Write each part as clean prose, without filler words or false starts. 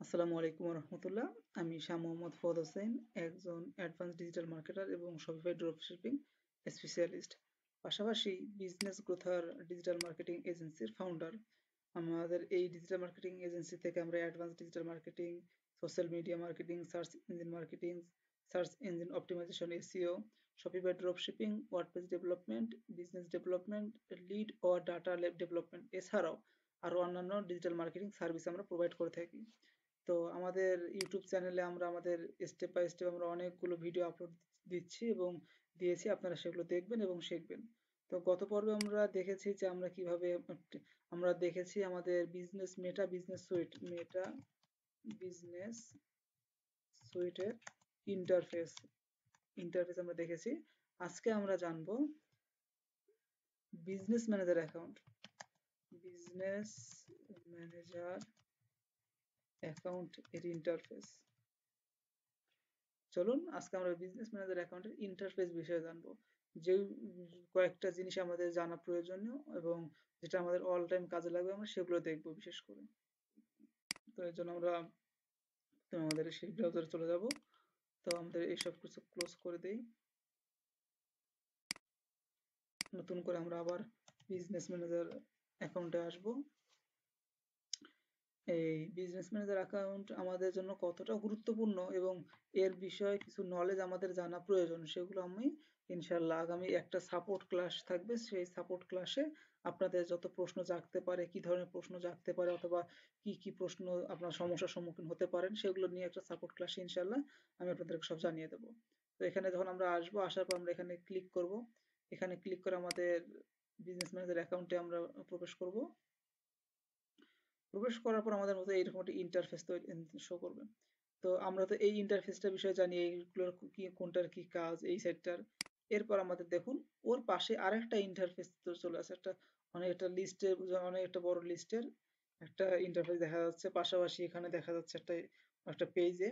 আসসালামু আলাইকুম রহমতুল্লাহ। আমি শাহ মোহাম্মদ ফওয়াদ হোসেন, একজন অ্যাডভান্স ডিজিটাল মার্কেটার এবং শপিফাই ড্রপশিপিং স্পেশালিস্ট। পাশাপাশি বিজনেস গ্রোথার ডিজিটাল মার্কেটিং এজেন্সির ফাউন্ডার। আমাদের এই ডিজিটাল মার্কেটিং এজেন্সি থেকে আমরা advance digital marketing, social media marketing, search engine marketing, search engine optimisation SEO, Shopify dropshipping, WordPress development, business development, lead ও data development এছাড়াও আরও অন্যান্য ডিজিটাল মার্কেটিং সার্ভিস আমরা প্রোভাইড করে থাকি। তো আমাদের ইউটিউব চ্যানেলে আমরা আমাদের স্টেপ বাই স্টেপ আমরা অনেকগুলো ভিডিও আপলোড দিচ্ছি এবং দিয়েছি, আপনারা সেগুলো দেখবেন এবং শিখবেন। তো গত পর্বে আমরা দেখেছি যে আমরা কিভাবে আমরা দেখেছি আমাদের মেটা বিজনেস সুইটের ইন্টারফেস ইন্টারফেস আমরা দেখেছি। আজকে আমরা জানবো business manager account business manager account এর ইন্টারফেস। চলুন আজকে আমরা বিজনেস ম্যানেজার অ্যাকাউন্টের ইন্টারফেস বিষয়ে জানবো। যে কয়েকটা জিনিস আমাদের জানা প্রয়োজনীয় এবং যেটা আমাদের অল টাইম কাজে লাগবে আমরা সেগুলো দেখব বিশেষ করে। তো এর জন্য আমরা আমাদের সেই ব্রাউজারে চলে যাব। তো আমাদের এইসব কিছু ক্লোজ করে দেই। নতুন করে আমরা আবার বিজনেস ম্যানেজার অ্যাকাউন্টে আসব। এই বিজনেস ম্যানেজার অ্যাকাউন্ট আমাদের জন্য কতটা গুরুত্বপূর্ণ এবং এর বিষয়ে কিছু নলেজ আমাদের জানা প্রয়োজন সেগুলো আমি ইনশাল্লাহ আগামী একটা সাপোর্ট ক্লাস থাকবে, সেই সাপোর্ট ক্লাসে আপনাদের যত প্রশ্ন জাগতে পারে, কি ধরনের প্রশ্ন জাগতে পারে অথবা কি কি প্রশ্ন আপনার সমস্যার সম্মুখীন হতে পারেন সেগুলো নিয়ে একটা সাপোর্ট ক্লাসে ইনশাল্লাহ আমি আপনাদেরকে সব জানিয়ে দেবো। তো এখানে যখন আমরা আসবো, আসার পর আমরা এখানে ক্লিক করব। এখানে ক্লিক করে আমাদের বিজনেস ম্যানেজার অ্যাকাউন্টে আমরা প্রবেশ করব। প্রবেশ করার পর আমাদের মতো এইরকম একটা ইন্টারফেস তৈরি শো করবে। তো আমরা তো এই ইন্টারফেসটার বিষয়ে জানি, এইগুলোর কি কোনটার কি কাজ এই সেটটার। এরপর আমাদের দেখুন ওর পাশে আরেকটা ইন্টারফেস তো চলে আসে, একটা অনেক একটা লিস্টের, অনেক একটা বড় লিস্টের একটা ইন্টারফেস দেখা যাচ্ছে। পাশাপাশি এখানে দেখা যাচ্ছে একটা একটা পেজে।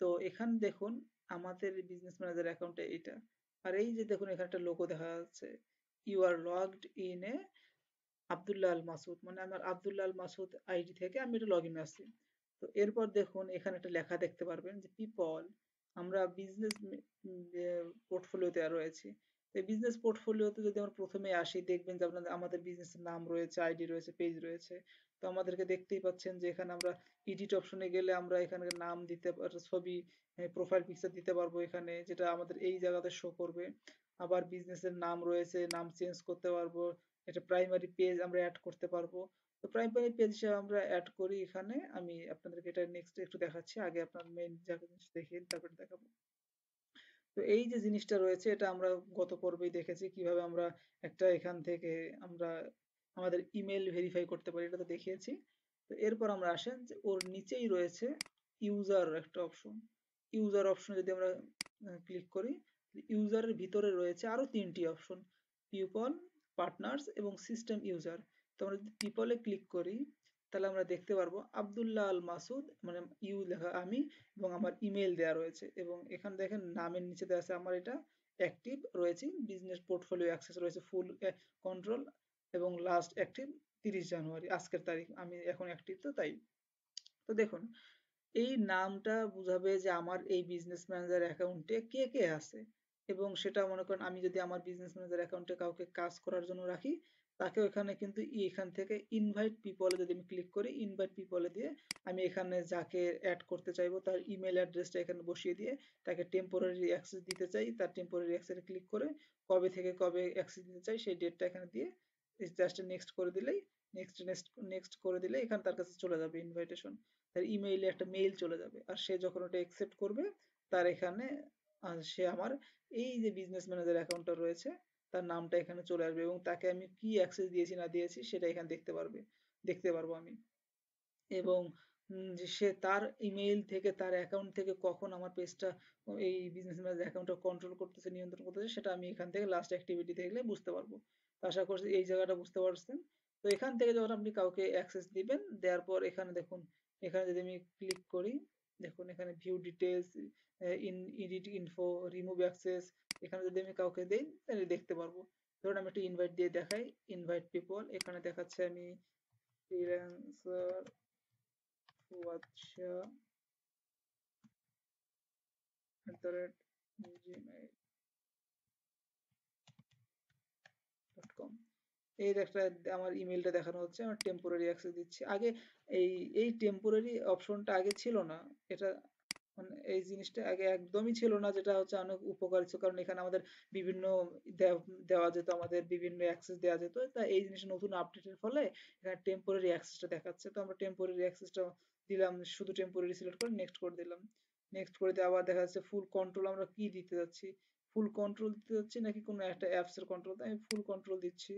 তো এখানে দেখুন আমাদের বিজনেস ম্যানেজার অ্যাকাউন্টে এইটা। আর এই যে দেখুন এখানে একটা লোগো দেখা যাচ্ছে, you are logged in as Abdullah Al Masud, মানে আমার আব্দুল্লাহ আল মাসুদ আইডি থেকে আমি এটা লগ ইন আসছি। তো এরপর দেখুন এখানে একটা লেখা দেখতে পারবেন যে পিপল, আমরা বিজনেস পোর্টফোলিওতে রয়েছি। তো এই বিজনেস পোর্টফোলিওতে যদি আমরা প্রথমে আসি দেখবেন যে আপনাদের আমাদের বিজনেসের নাম রয়েছে, আইডি রয়েছে, পেজ রয়েছে। তো আমাদেরকে দেখতেই পাচ্ছেন যে এখানে আমরা এডিট অপশনে গেলে আমরা এখানে নাম দিতে ছবি, প্রোফাইল পিকচার দিতে পারবো এখানে, যেটা আমাদের এই জায়গাতে শো করবে। আবার বিজনেসের নাম রয়েছে, নাম চেঞ্জ করতে পারবো। এটা প্রাইমারি পেজ আমরা অ্যাড করতে পারবো। তো প্রাইমারি পেজ হিসেবে আমরা অ্যাড করি এখানে। আমি আপনাদেরকে এটা নেক্সট একটু দেখাচ্ছি, আগে আপনার মেইন জায়গা জিনিস দেখিয়ে তারপরে দেখাবো। তো এই যে জিনিসটা রয়েছে এটা আমরা গত পর্বেই দেখেছি কিভাবে আমরা একটা এখান থেকে আমরা আমাদের ইমেল ভেরিফাই করতে পারি, এটা তো দেখিয়েছি। তো এরপর আমরা আসেন যে ওর নিচেই রয়েছে ইউজার একটা অপশন। ইউজার অপশনে যদি আমরা ক্লিক করি, ইউজারের ভিতরে রয়েছে আরো তিনটি অপশন, পিপল, পার্টনার্স এবং সিস্টেম ইউজার। তো আমরা যদি পিপলে ক্লিক করি তাহলে আমরা দেখতে পারবো আব্দুল্লাহ আল মাসুদ, মানে ইউ লেখা আমি, এবং আমার ইমেল দেয়া রয়েছে এবং এখানে দেখেন নামের নিচে দেওয়া আছে আমার এটা অ্যাক্টিভ রয়েছে, বিজনেস পোর্টফোলিও অ্যাক্সেস রয়েছে ফুল কন্ট্রোল, এবং লাস্ট অ্যাক্টিভ 30 জানুয়ারি, আজকের তারিখ, আমি এখন অ্যাক্টিভ তো তাই। তো দেখুন এই নামটা বুঝাবে যে আমার এই বিজনেস ম্যানেজার অ্যাকাউন্টে কে কে আছে, এবং সেটা মনে করেন আমি যদি আমার বিজনেস ম্যানেজার অ্যাকাউন্টে কাউকে কাজ করার জন্য রাখি তাকেও এখানে কিন্তু এখান থেকে ইনভাইট পিপলে যদি আমি ক্লিক করি, ইনভাইট পিপলে দিয়ে আমি এখানে যাকে অ্যাড করতে চাইবো তার ইমেল অ্যাড্রেসটা এখানে বসিয়ে দিয়ে তাকে টেম্পোরারি অ্যাক্সেস দিতে চাই, তার টেম্পোরারি অ্যাক্সেসে ক্লিক করে কবে থেকে কবে অ্যাক্সেস দিতে চাই সেই ডেটটা এখানে দিয়ে জাস্ট নেক্সট করে দিলেই, নেক্সট করে দিলে এখানে তার কাছে চলে যাবে ইনভাইটেশন, তার ইমেইলে একটা মেইল চলে যাবে। আর সে যখন ওটা অ্যাকসেপ্ট করবে তার এখানে সে আমার এই যে বিজনেস ম্যানেজার অ্যাকাউন্টটা রয়েছে তার নামটা এখানে চলে আসবে এবং তাকে আমি কি অ্যাক্সেস দিয়েছি না দিয়েছি সেটা এখানে দেখতে পারবো আমি। এবং যে সে তার ইমেইল থেকে তার অ্যাকাউন্ট থেকে কখন আমার পেজটা এই বিজনেস ম্যানেজার অ্যাকাউন্টটা কন্ট্রোল করতেছে, নিয়ন্ত্রণ করতেছে সেটা আমি এখান থেকে লাস্ট অ্যাক্টিভিটি দেখলে বুঝতে পারবো। তো আশা করছি এই জায়গাটা বুঝতে পারছেন। তো এখান থেকে যখন আপনি কাউকে অ্যাক্সেস দিবেন, দেওয়ার পর এখানে দেখুন, এখানে যদি আমি ক্লিক করি দেখুন এখানে view details, in edit info, remove access, এখানে যদি আমি কাউকে দেই তাহলে দেখতে পারবো। ধরুন আমি একটা ইনভাইট দিয়ে দেখাই, ইনভাইট পিপল, এখানে দেখাচ্ছে আমি ফ্রিল্যান্সার fuadshah@gmail.com। এই একটা আমার ইমেলটা দেখানো হচ্ছে, আমার টেম্পোরারি অ্যাক্সেস দিচ্ছি। আগে এই এই টেম্পোরারি অপশনটা আগে ছিল না। এটা মানে এই জিনিসটা আগে একদমই ছিল না, যেটা হচ্ছে অনেক উপকারী ছিল, কারণ এখানে আমাদের বিভিন্ন দেওয়া যেত, আমাদের বিভিন্ন অ্যাক্সেস দেওয়া যেত। তা এই জিনিসটা নতুন আপডেটের ফলে এখানে টেম্পোরারি অ্যাক্সেসটা দেখাচ্ছে। তো আমরা টেম্পোরারি অ্যাক্সেসটা দিলাম, শুধু টেম্পোরারি সিলেক্ট করে নেক্সট করে দিলাম। নেক্সট করে দিয়ে আবার দেখা যাচ্ছে ফুল কন্ট্রোল আমরা কি দিতে যাচ্ছি, ফুল কন্ট্রোল দিতে যাচ্ছি নাকি কোনো একটা অ্যাপস এর কন্ট্রোল। আমি ফুল কন্ট্রোল দিচ্ছি।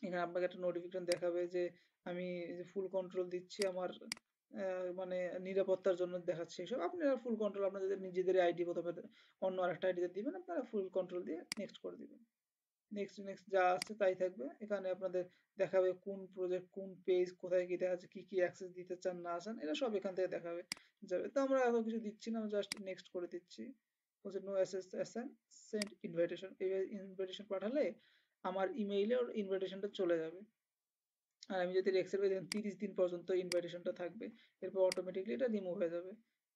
এখানে আপনাকে একটা নোটিফিকেশন দেখাবে যে আমি ফুল কন্ট্রোল দিচ্ছি, আমার মানে নিরাপত্তার জন্য দেখাচ্ছে। এসব আপনারা ফুল কন্ট্রোল আপনাদের নিজেদের আইডি প্রথমে অন্য আরেকটা আইডিতে দিবেন, আপনারা ফুল কন্ট্রোল দিয়ে নেক্সট করে দিবেন। নেক্সট নেক্সট যা আছে তাই থাকবে। এখানে আপনাদের দেখাবে কোন প্রজেক্ট, কোন পেজ, কোথায় কি দেখা যাচ্ছে, কি কি অ্যাক্সেস দিতে চান না চান, এটা সব এখান থেকে দেখাবে যাবে। তো আমরা এত কিছু দিচ্ছি না, জাস্ট নেক্সট করে দিচ্ছি। বলছে নো অ্যাসেন সেন্ড ইনভাইটেশন, এই ইনভাইটেশন পাঠালে আমার ইমেইলে ওর ইনভাইটেশনটা চলে যাবে। আর আমি যদি এক্সেপ্ট করি 30 দিন পর্যন্ত ইনভাইটেশনটা থাকবে, এরপর অটোমেটিকলি এটা রিমুভ হয়ে যাবে।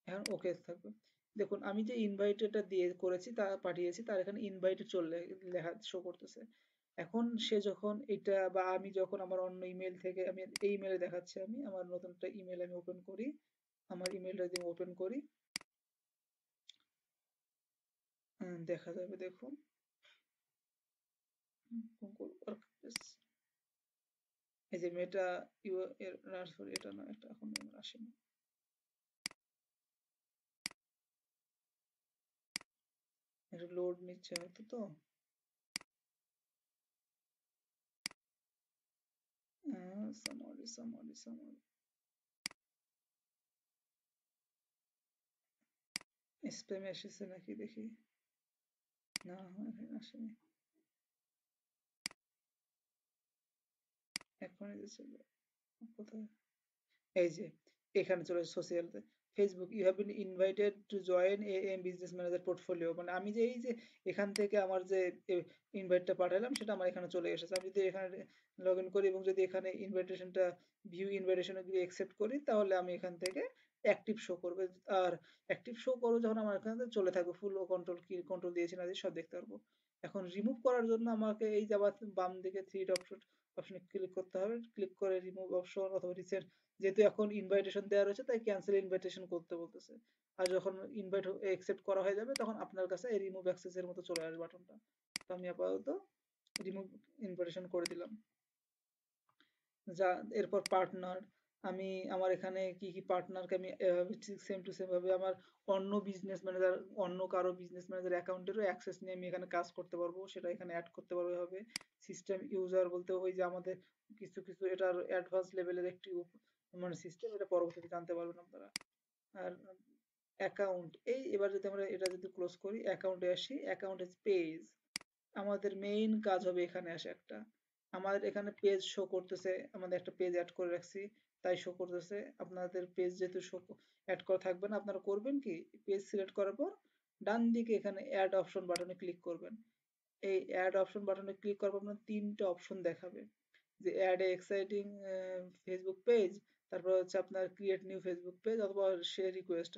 এখন ওকে থাকবে। দেখুন আমি যে ইনভাইটটা দিয়ে করেছি, তা পাঠিয়েছি, তার এখানে ইনভাইটে চলে লেখা শো করতেছে। এখন সে যখন এটা বা আমি যখন আমার অন্য ইমেল থেকে, আমি এই ইমেলে দেখাচ্ছি, আমি আমার নতুন একটা ইমেল আমি ওপেন করি, আমার ইমেলটা যদি ওপেন করি দেখা যাবে, দেখুন এই যে মেটা ইউ এর সরি এটা না, এটা এখন আসেনি, এটা লোড নিচ্ছে হয়তো। তো সামরি স্প্যামে এসেছে নাকি দেখি। না এখানে আসেনি, এখনই যে চলে কোথায়, এই যে এখানে চলে সোশিয়ালতে, Facebook you have been invited to join A M business manager portfolio. মানে আমি যে এই যে এখান থেকে আমার যে ইনভাইটটা পাঠালাম সেটা আমার এখানে চলে এসেছে। আমি যদি এখানে লগ ইন করি এবং যদি এখানে ইনভাইটেশনটা ভিউ ইনভাইটেশন যদি অ্যাকসেপ্ট করি, তাহলে আমি এখান থেকে অ্যাক্টিভ শো করবে। আর অ্যাক্টিভ শো করবে যখন আমার এখানে চলে থাকবে, ফুল কন্ট্রোল কি কন্ট্রোল দিয়েছি না দিয়ে সব দেখতে পারবো। এখন রিমুভ করার জন্য আমাকে এই যে আবার বাম দিকে থ্রি ডট অপশনে ক্লিক করতে হবে, ক্লিক করে রিমুভ অপশন অথবা রিসেট, যেহেতু এখন ইনভাইটেশন দেওয়া রয়েছে তাই ক্যান্সেল ইনভাইটেশন করতে বলতেছে। আর যখন ইনভাইট অ্যাকসেপ্ট করা হয়ে যাবে তখন আপনার কাছে এই রিমুভ অ্যাক্সেস এর মতো চলে আসবে বাটনটা। তো আমি আপাতত রিমুভ ইনভাইটেশন করে দিলাম। যা এরপর পার্টনার, আমি আমার এখানে কি কি পার্টনারকে আমি ঠিক সেম টু সেম ভাবে আমার অন্য বিজনেস ম্যানেজার, অন্য কারো বিজনেস ম্যানেজার অ্যাকাউন্টেরও অ্যাক্সেস নিয়ে আমি এখানে কাজ করতে পারবো, সেটা এখানে অ্যাড করতে পারবো এভাবে। সিস্টেম ইউজার বলতে ওই যে আমাদের কিছু কিছু এটার অ্যাডভান্স লেভেলের একটি মানে সিস্টেম, এটা পরবর্তীতে জানতে পারবেন আপনারা। আর অ্যাকাউন্ট, এই এবার যদি আমরা এটা যদি ক্লোজ করি, অ্যাকাউন্টে আসি, অ্যাকাউন্ট পেজ, আমাদের মেইন কাজ হবে এখানে আসে একটা, আমাদের এখানে পেজ শো করতেছে, আমাদের একটা পেজ অ্যাড করে রাখছি তাই শো করতেছে। আপনাদের পেজ যেহেতু শো অ্যাড করা থাকবে না, আপনারা করবেন কি, পেজ সিলেক্ট করার পর ডান দিকে এখানে অ্যাড অপশন বাটনে ক্লিক করবেন। এই অ্যাড অপশন বাটনে ক্লিক করার পর আপনার তিনটে অপশন দেখাবে, যে add a exciting Facebook page, তারপর হচ্ছে আপনার ক্রিয়েট নিউ ফেসবুক পেজ অথবা শেয়ার রিকোয়েস্ট।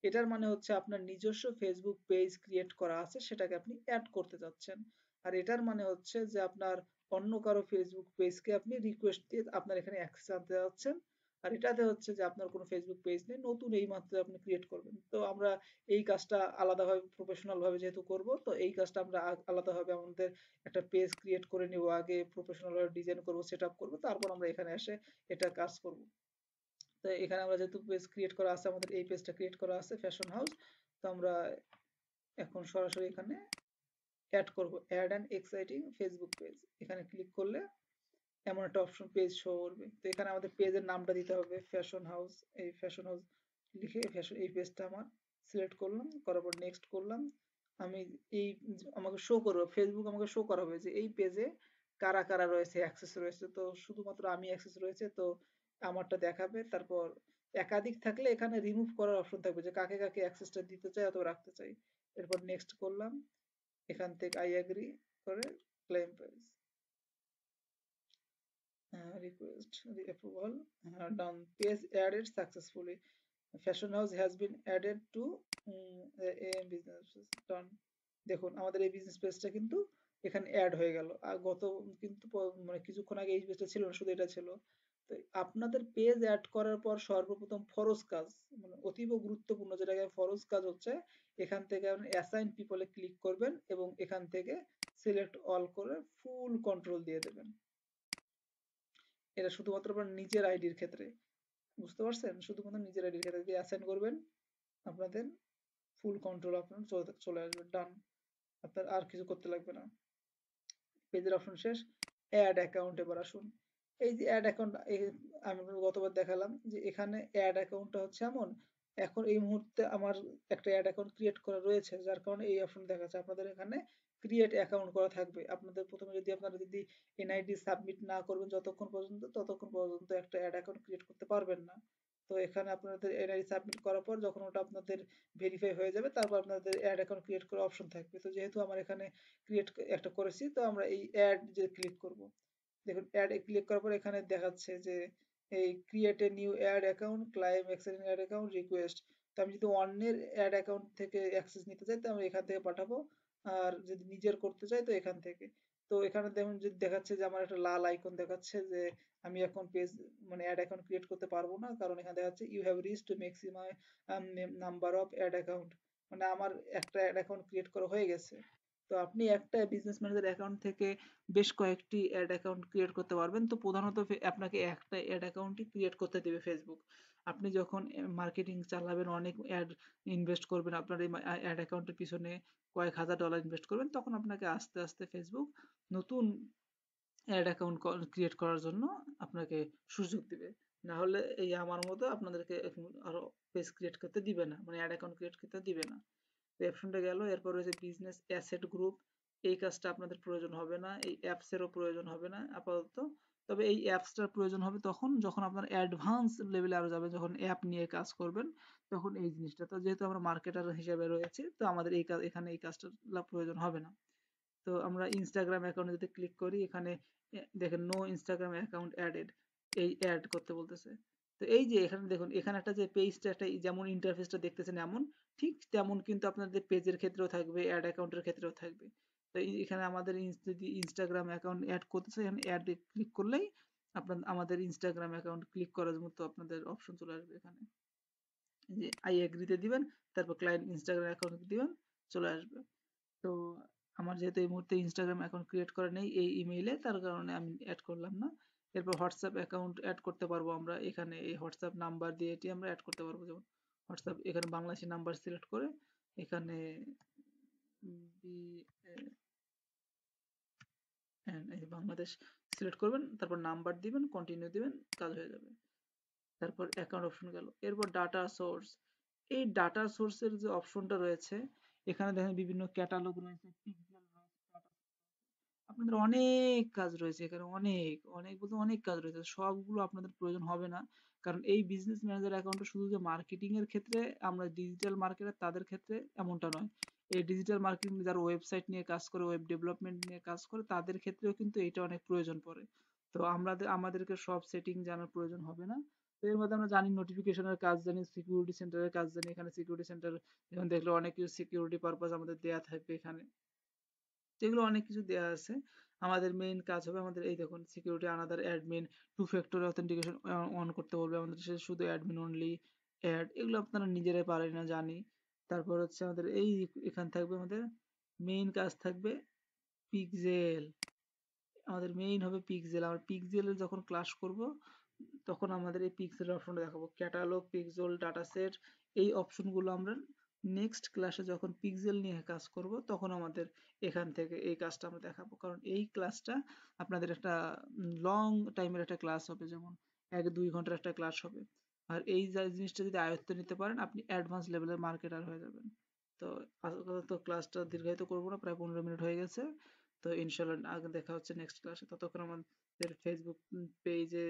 এটার মানে হচ্ছে আপনার নিজস্ব ফেসবুক পেজ ক্রিয়েট করা আছে, সেটাকে আপনি অ্যাড করতে যাচ্ছেন। আর এটার মানে হচ্ছে যে আপনার অন্য কারো ফেসবুক পেজকে আপনি রিকোয়েস্ট দিয়ে আপনার এখানে অ্যাক্সেস আনতে যাচ্ছেন। আর এটাতে হচ্ছে যে আপনার কোনো ফেসবুক পেজ নেই, নতুন এই মাত্র আপনি ক্রিয়েট করবেন। তো আমরা এই কাজটা আলাদাভাবে প্রফেশনাল ভাবে যেহেতু করব, তো এই কাজটা আমরা আলাদাভাবে আমাদের একটা পেজ ক্রিয়েট করে নিব, আগে প্রফেশনাল ভাবে ডিজাইন করব, সেট আপ করবো, তারপর আমরা এখানে এসে এটা কাজ করব। তো এখানে আমরা যেহেতু পেজ ক্রিয়েট করা আছে, আমাদের এই পেজটা ক্রিয়েট করা আছে ফ্যাশন হাউস, তো আমরা এখন সরাসরি এখানে অ্যাড করব, add an exciting Facebook page. এখানে ক্লিক করলে এমন একটা অপশন পেজ শো করবে। তো এখানে আমাদের পেজের নামটা দিতে হবে ফ্যাশন হাউস, এই ফ্যাশন হাউস লিখে ফ্যাশন এই পেজটা আমার সিলেক্ট করলাম, করার পর নেক্সট করলাম। আমি এই আমাকে শো করবে, ফেসবুক আমাকে শো করাবে যে এই পেজে কারা কারা রয়েছে, অ্যাক্সেস রয়েছে। তো শুধুমাত্র আমি অ্যাক্সেস রয়েছে, তো আমারটা দেখাবে। তারপর একাধিক থাকলে এখানে রিমুভ করার অপশন থাকবে, যে কাকে কাকে অ্যাক্সেসটা দিতে চাই অথবা রাখতে চাই। এরপর নেক্সট করলাম, এখান থেকে আই এগ্রি করে claim page. request the approval, done, page added successfully, fashion house has been added to AM business, done। দেখুন আমাদের এই বিজনেস পেজটা কিন্তু এখানে অ্যাড হয়ে গেল। আর গত কিন্তু মানে কিছুক্ষণ আগে এই পেজটা ছিল না, শুধু এটা ছিল। তো আপনাদের পেজ অ্যাড করার পর সর্বপ্রথম ফরজ কাজ, মানে অতীব গুরুত্বপূর্ণ যেটাকে ফরজ কাজ হচ্ছে, এখান থেকে আপনি অ্যাসাইন পিপলে ক্লিক করবেন এবং এখান থেকে সিলেক্ট অল করে ফুল কন্ট্রোল দিয়ে দেবেন। এটা শুধুমাত্র আপনার নিজের আইডির ক্ষেত্রে, বুঝতে পারছেন? শুধুমাত্র নিজের আইডির ক্ষেত্রে দিয়ে অ্যাসাইন করবেন, আপনাদের ফুল কন্ট্রোল আপনার চলে আসবে, ডান। আপনার আর কিছু করতে লাগবে না। পেজের অপশন শেষ। অ্যাড অ্যাকাউন্ট, এবার আসুন। এই যে অ্যাড অ্যাকাউন্ট, আমি গতবার দেখালাম যে এখানে অ্যাড অ্যাকাউন্টটা হচ্ছে এমন, এখন এই মুহূর্তে আমার একটা অ্যাড অ্যাকাউন্ট ক্রিয়েট করা রয়েছে, যার কারণে এই অপশন দেখাচ্ছে। আপনাদের এখানে ক্রিয়েট অ্যাকাউন্ট করা থাকবে। আপনাদের প্রথমে যদি আপনারা যদি এনআইডি সাবমিট না করবেন যতক্ষণ পর্যন্ত, ততক্ষণ পর্যন্ত একটা অ্যাড অ্যাকাউন্ট ক্রিয়েট করতে পারবেন না। তো এখানে আপনাদের এনআইডি সাবমিট করার পর যখন ওটা আপনাদের ভেরিফাই হয়ে যাবে, তারপর আপনাদের অ্যাড অ্যাকাউন্ট ক্রিয়েট করার অপশন থাকবে। তো যেহেতু আমার এখানে ক্রিয়েট একটা করেছি, তো আমরা এই অ্যাড যে ক্লিক করব। দেখুন অ্যাড এ ক্লিক করার পর এখানে দেখাচ্ছে যে এই create a new ad account, claim access ad account request. তো আমি যদি অন্যের অ্যাড অ্যাকাউন্ট থেকে অ্যাক্সেস নিতে চাই, তো আমি এখান থেকে পাঠাবো। আর যদি নিজের করতে চাই, তো এখান থেকে। তো এখানে দেখুন যদি দেখাচ্ছে যে আমার একটা লাল আইকন দেখাচ্ছে যে আমি এখন পেজ মানে অ্যাড অ্যাকাউন্ট ক্রিয়েট করতে পারবো না, কারণ এখানে দেখাচ্ছে you have reached maximum number of ad account, মানে আমার একটা অ্যাড অ্যাকাউন্ট ক্রিয়েট করা হয়ে গেছে। তো আপনি একটা বিজনেস ম্যানেজার অ্যাকাউন্ট থেকে বেশ কয়েকটি অ্যাড অ্যাকাউন্ট ক্রিয়েট করতে পারবেন। তো প্রধানত আপনাকে একটা অ্যাড অ্যাকাউন্টই ক্রিয়েট করতে দেবে ফেসবুক। আপনি যখন মার্কেটিং চালাবেন, অনেক অ্যাড ইনভেস্ট করবেন, আপনার এই অ্যাড অ্যাকাউন্টের পিছনে কয়েক হাজার ডলার ইনভেস্ট করবেন, তখন আপনাকে আস্তে আস্তে ফেসবুক নতুন অ্যাড অ্যাকাউন্ট ক্রিয়েট করার জন্য আপনাকে সুযোগ দিবে। না হলে এই আমার মতো আপনাদেরকে আরো পেজ ক্রিয়েট করতে দিবে না, মানে অ্যাড অ্যাকাউন্ট ক্রিয়েট করতে দিবে না। তো অপশনটা গেল। এরপর রয়েছে বিজনেস অ্যাসেট গ্রুপ। এই কাজটা আপনাদের প্রয়োজন হবে না, এই অ্যাপসেরও প্রয়োজন হবে না আপাতত। তবে এই অ্যাপসটার প্রয়োজন হবে তখন যখন আপনার অ্যাডভান্স লেভেলে আরো যাবে, যখন অ্যাপ নিয়ে কাজ করবেন, তখন এই জিনিসটা। তো যেহেতু আমরা মার্কেটার হিসেবে রয়েছে, তো আমাদের এই কাজ এখানে এই কাজটা প্রয়োজন হবে না। তো আমরা ইনস্টাগ্রাম অ্যাকাউন্টে যদি ক্লিক করি, এখানে দেখেন নো ইনস্টাগ্রাম অ্যাকাউন্ট অ্যাডেড, এই অ্যাড করতে বলতেছে। তো এই যে এখানে দেখুন, এখানে একটা যে পেজটা একটা যেমন ইন্টারফেসটা দেখতেছেন এমন, ঠিক তেমন কিন্তু আপনাদের পেজের ক্ষেত্রেও থাকবে, অ্যাড অ্যাকাউন্টের ক্ষেত্রেও থাকবে। তো এখানে আমাদের যদি ইনস্টাগ্রাম অ্যাকাউন্ট অ্যাড করতে চাই, এখানে অ্যাড ক্লিক করলেই আপনার আমাদের ইনস্টাগ্রাম অ্যাকাউন্ট ক্লিক করার মতো আপনাদের অপশন চলে আসবে এখানে। যে আই এগ্রিতে দিবেন, তারপর ক্লায়েন্ট ইনস্টাগ্রাম অ্যাকাউন্ট দিবেন, চলে আসবে। তো আমার যেহেতু এই মুহূর্তে ইনস্টাগ্রাম অ্যাকাউন্ট ক্রিয়েট করা নেই এই ইমেইলে, তার কারণে আমি অ্যাড করলাম না। এরপর হোয়াটসঅ্যাপ অ্যাকাউন্ট অ্যাড করতে পারবো আমরা এখানে, এই হোয়াটসঅ্যাপ নাম্বার দিয়ে এটি আমরা অ্যাড করতে পারবো। যেমন হোয়াটসঅ্যাপ, এখানে বাংলাদেশি নাম্বার সিলেক্ট করে এখানে এই যে বাংলাদেশ সিলেক্ট করবেন, তারপর নাম্বার দিবেন, কন্টিনিউ দিবেন, কাজ হয়ে যাবে। তারপর অ্যাকাউন্ট অপশন গেল। এরপর ডাটা সোর্স। এই ডাটা সোর্সের যে অপশনটা রয়েছে, এখানে দেখেন বিভিন্ন ক্যাটালগ রয়েছে, পিক্সেল রয়েছে, আপনাদের অনেক কাজ রয়েছে এখানে, অনেক অনেক বলতে অনেক কাজ রয়েছে। সবগুলো আপনাদের প্রয়োজন হবে না, কারণ এই বিজনেস ম্যানেজার অ্যাকাউন্টে শুধু যে মার্কেটিং এর ক্ষেত্রে, আমরা ডিজিটাল মার্কেটার তাদের ক্ষেত্রে এমনটা নয়। এই ডিজিটাল মার্কেটিং যারা ওয়েবসাইট নিয়ে কাজ করে, ওয়েব ডেভেলপমেন্ট নিয়ে কাজ করে, তাদের ক্ষেত্রেও কিন্তু এটা অনেক প্রয়োজন পড়ে। তো আমাদেরকে সব সেটিং জানার প্রয়োজন হবে না। তো এর মধ্যে আমরা জানি নোটিফিকেশনের কাজ জানি, সিকিউরিটি সেন্টারের কাজ জানি। এখানে সিকিউরিটি সেন্টার এখন দেখলে অনেক কিছু সিকিউরিটি পারপাস আমাদের দেয়া থাকবে এখানে, যেগুলো অনেক কিছু দেয়া আছে। আমাদের মেইন কাজ হবে, আমাদের এই দেখুন security another admin, two factor authentication on করতে বলবে আমাদের, সে শুধু অ্যাডমিন অনলি অ্যাড, এগুলো আপনারা নিজেরাই পারেন না জানি। তারপর হচ্ছে আমাদের এই এখানে থাকবে আমাদের মেইন কাজ থাকবে পিক্সেল। আমাদের মেইন হবে পিক্সেল। আমরা পিক্সেলের যখন ক্লাস করব, তখন আমাদের এই পিক্সেলের অপশনটা দেখাবো, ক্যাটালগ, পিক্সেল, ডাটা সেট। এই অপশনগুলো আমরা নেক্সট ক্লাসে যখন পিক্সেল নিয়ে কাজ করব, তখন আমাদের এখান থেকে এই কাজটা আমরা দেখাবো, কারণ এই ক্লাসটা আপনাদের একটা লং টাইমের একটা ক্লাস হবে, যেমন 1-2 ঘন্টার একটা ক্লাস হবে। আর এই জিনিসটা যদি আয়ত্ত নিতে পারেন, আপনি অ্যাডভান্স লেভেলের মার্কেটার হয়ে যাবেন। তো আপাতত ক্লাসটা দীর্ঘায়িত করবো না, প্রায় 15 মিনিট হয়ে গেছে। তো ইনশাল্লাহ আগে দেখা হচ্ছে নেক্সট ক্লাসে। ততক্ষণ আমাদের ফেসবুক পেজে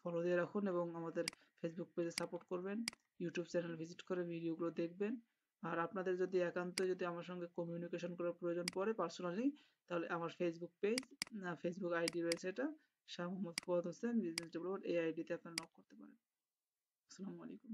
ফলো দিয়ে রাখুন এবং আমাদের ফেসবুক পেজে সাপোর্ট করবেন। ইউটিউব চ্যানেল ভিজিট করে ভিডিওগুলো দেখবেন। আর আপনাদের যদি একান্তই যদি আমার সঙ্গে কমিউনিকেশন করার প্রয়োজন পড়ে পার্সোনালি, তাহলে আমার ফেসবুক পেজ, ফেসবুক আইডি রয়েছে, এটা শাহ মোহাম্মদ ফুয়াদ হোসেন বিজনেস ডেভেলপার, এই আইডিতে আপনারা নক করতে পারেন। আসসালামু আলাইকুম।